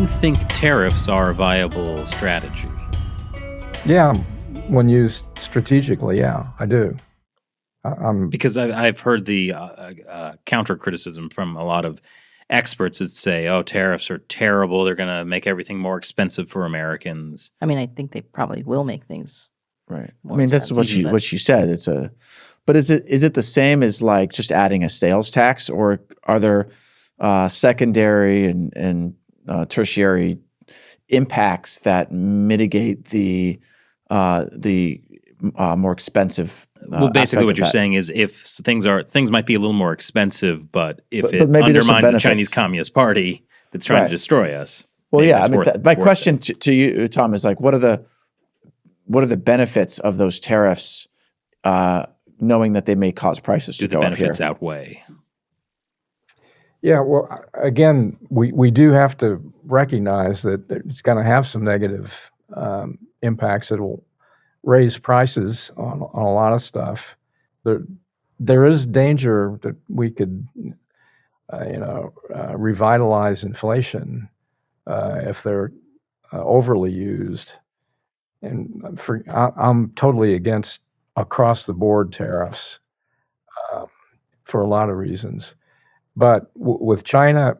you think tariffs are a viable strategy? Yeah, when used strategically, yeah, I do. Because I've heard the counter criticism from a lot of experts that say, "Oh, tariffs are terrible. They're going to make everything more expensive for Americans." I mean, I think they probably will make things Right. I more mean, that's what expensive, what she said. But is it the same as like just adding a sales tax, or are there secondary and tertiary impacts that mitigate the more expensive? Well, basically, aspect what of you're that? saying is if things might be a little more expensive, but if But it maybe there's some undermines the Chinese benefits. Communist Party that's trying to Right. destroy us, Well, maybe yeah. I that's mean, worth my worth question it. to you, Tom, is like, what are the benefits of those tariffs, knowing that they may cause prices Do to the go up here? benefits outweigh? Yeah, well, again, we do have to recognize that it's going to have some negative impacts. It'll raise prices on a lot of stuff. There is danger that we could, revitalize inflation if they're overly used. And I'm totally against across the board tariffs for a lot of reasons. But with China,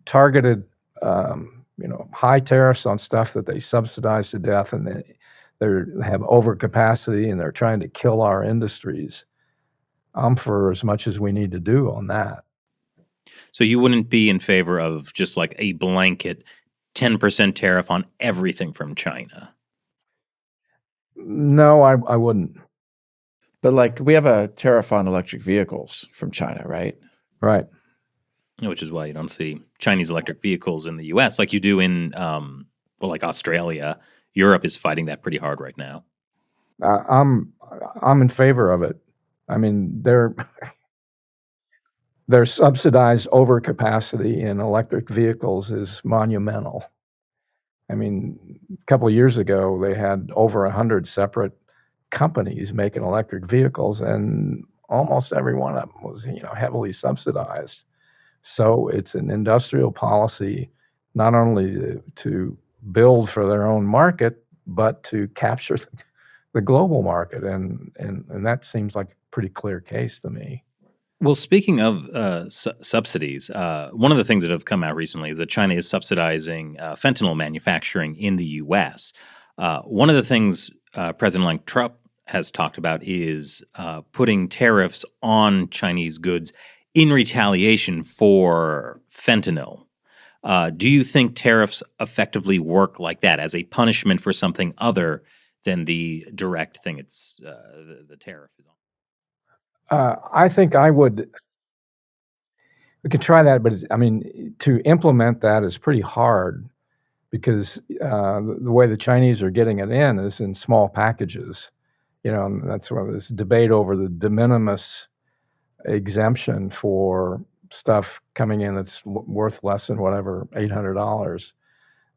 targeted, high tariffs on stuff that they subsidize to death, and they have overcapacity, and they're trying to kill our industries. I'm for as much as we need to do on that. So you wouldn't be in favor of just like a blanket 10% tariff on everything from China? No, I wouldn't. But like, we have a tariff on electric vehicles from China, right? Right. Which is why you don't see Chinese electric vehicles in the U.S. like you do in, like Australia. Europe is fighting that pretty hard right now. I'm in favor of it. I mean, their subsidized overcapacity in electric vehicles is monumental. I mean, a couple of years ago, they had over 100 separate companies making electric vehicles, and almost every one of them was, heavily subsidized. So it's an industrial policy, not only to build for their own market, but to capture the global market, and that seems like a pretty clear case to me. Well, speaking of subsidies, one of the things that have come out recently is that China is subsidizing fentanyl manufacturing in the U.S. One of the things President Trump has talked about is putting tariffs on Chinese goods in retaliation for fentanyl. Do you think tariffs effectively work like that as a punishment for something other than the direct thing it's the tariff is on? I think we could try that, but to implement that is pretty hard because the way the Chinese are getting it in is in small packages. And that's why this debate over the de minimis exemption for stuff coming in that's worth less than whatever, $800.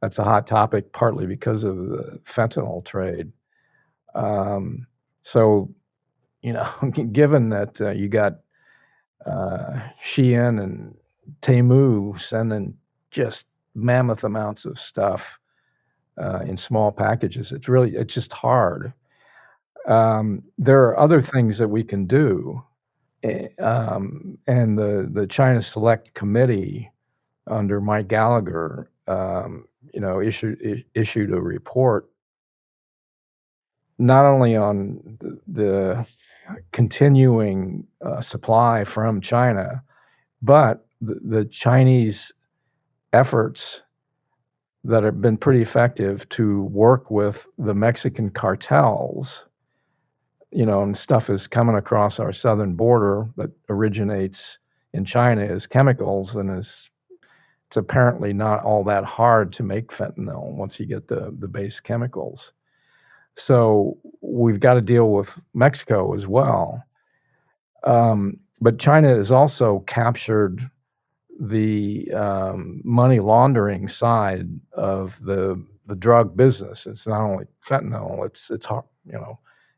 That's a hot topic, partly because of the fentanyl trade. So, given that you got Shein and Temu sending just mammoth amounts of stuff in small packages, it's just hard. There are other things that we can do, and the China Select Committee under Mike Gallagher, issued a report not only on the continuing supply from China, but the Chinese efforts that have been pretty effective to work with the Mexican cartels, and stuff is coming across our southern border that originates in China as chemicals, and it's apparently not all that hard to make fentanyl once you get the base chemicals. So we've got to deal with Mexico as well. But China has also captured the money laundering side of the drug business. It's not only fentanyl;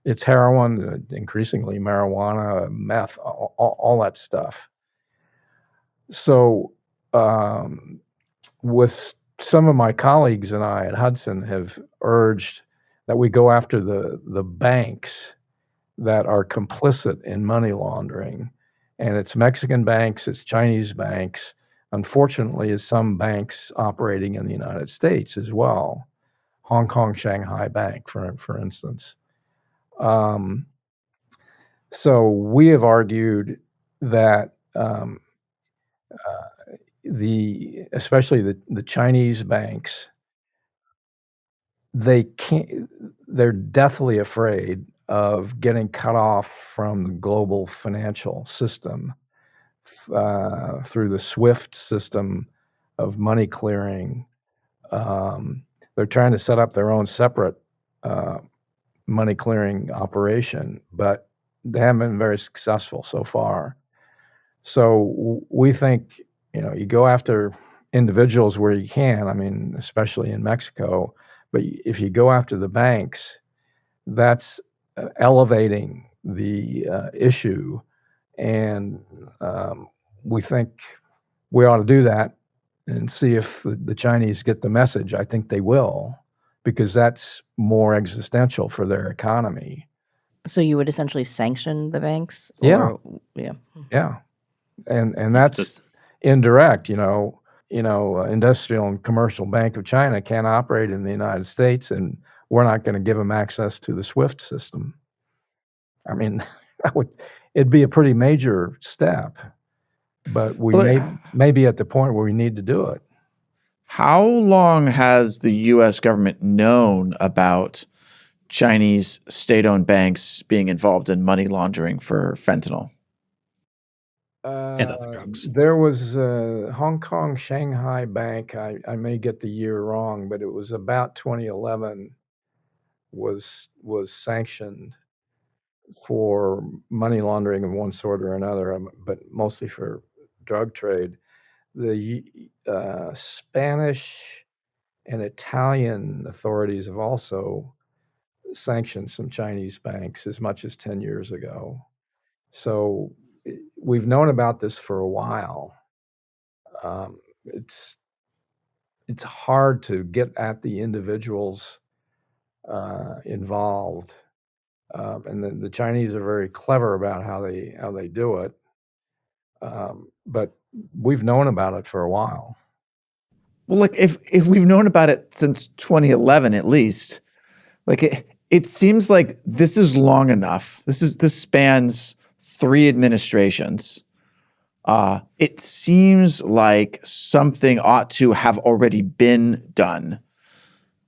it's heroin, increasingly marijuana, meth, all that stuff. So with some of my colleagues and I at Hudson have urged that we go after the banks that are complicit in money laundering. And it's Mexican banks, it's Chinese banks. Unfortunately, is some banks operating in the United States as well. Hong Kong Shanghai Bank, for instance. So we have argued that especially the Chinese banks, they're deathly afraid of getting cut off from the global financial system through the SWIFT system of money clearing. They're trying to set up their own separate money clearing operation, but they haven't been very successful so far. So we think, you go after individuals where you can, I mean, especially in Mexico, but if you go after the banks, that's elevating the issue. And we think we ought to do that and see if the Chinese get the message. I think they will, because that's more existential for their economy. So you would essentially sanction the banks? Yeah. Yeah. Yeah. And that's indirect, Industrial and Commercial Bank of China can't operate in the United States, and we're not going to give them access to the SWIFT system. I mean, it'd be a pretty major step, but we may be at the point where we need to do it. How long has the U.S. government known about Chinese state-owned banks being involved in money laundering for fentanyl? And other drugs. There was Hong Kong Shanghai Bank. I may get the year wrong, but it was about 2011 was sanctioned for money laundering of one sort or another, but mostly for drug trade. The Spanish and Italian authorities have also sanctioned some Chinese banks as much as 10 years ago. So we've known about this for a while. It's hard to get at the individuals involved, and the Chinese are very clever about how they do it. But we've known about it for a while. Well, like if we've known about it since 2011 at least, like it seems like this is long enough. This spans 3 administrations. It seems like something ought to have already been done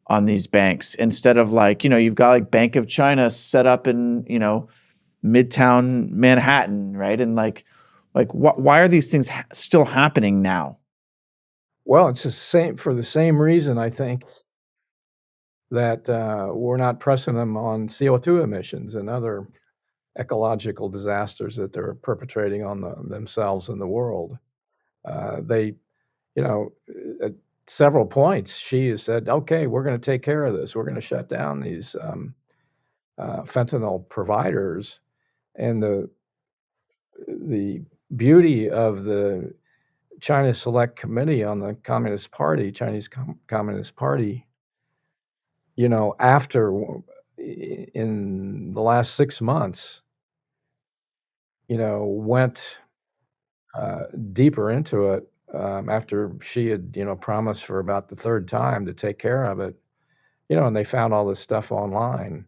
on these banks, instead of you've got like Bank of China set up in, Midtown Manhattan, right? And why are these things still happening now? Well, it's for the same reason, I think, that we're not pressing them on CO2 emissions and other ecological disasters that they're perpetrating on themselves and the world. They, at several points, Xi has said, okay, we're going to take care of this. We're going to shut down these fentanyl providers. And the beauty of the China Select Committee on the Communist Party, Chinese Communist Party, after in the last 6 months, went deeper into it after she had, promised for about the 3rd time to take care of it, and they found all this stuff online.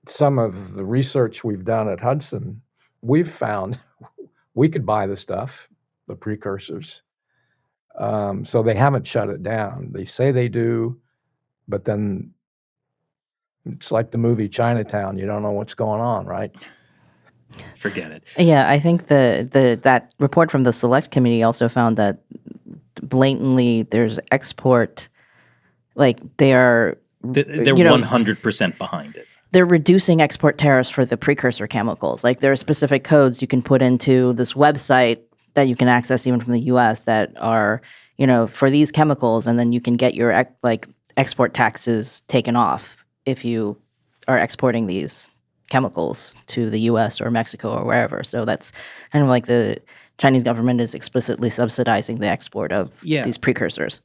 Some of the research we've done at Hudson, we've found we could buy the stuff, the precursors. So they haven't shut it down. They say they do, but then it's like the movie Chinatown. You don't know what's going on, right? Forget it. Yeah, I think that report from the Select Committee also found that blatantly there's export, they're 100% behind it. They're reducing export tariffs for the precursor chemicals. There are specific codes you can put into this website that you can access even from the U.S. that are, for these chemicals, and then you can get your export taxes taken off if you are exporting these chemicals to the U.S. or Mexico or wherever. So that's kind of the Chinese government is explicitly subsidizing the export of these precursors.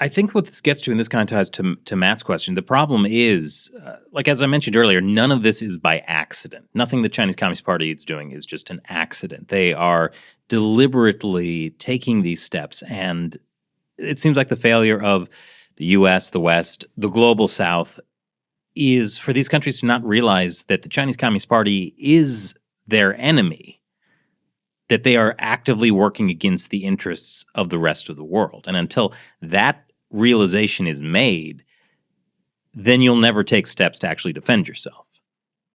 I think what this gets to, and this kind of ties to Matt's question, the problem is, like as I mentioned earlier, none of this is by accident. Nothing the Chinese Communist Party is doing is just an accident. They are deliberately taking these steps, and it seems like the failure of the U.S., the West, the global South is for these countries to not realize that the Chinese Communist Party is their enemy, that they are actively working against the interests of the rest of the world. And until that realization is made, then you'll never take steps to actually defend yourself.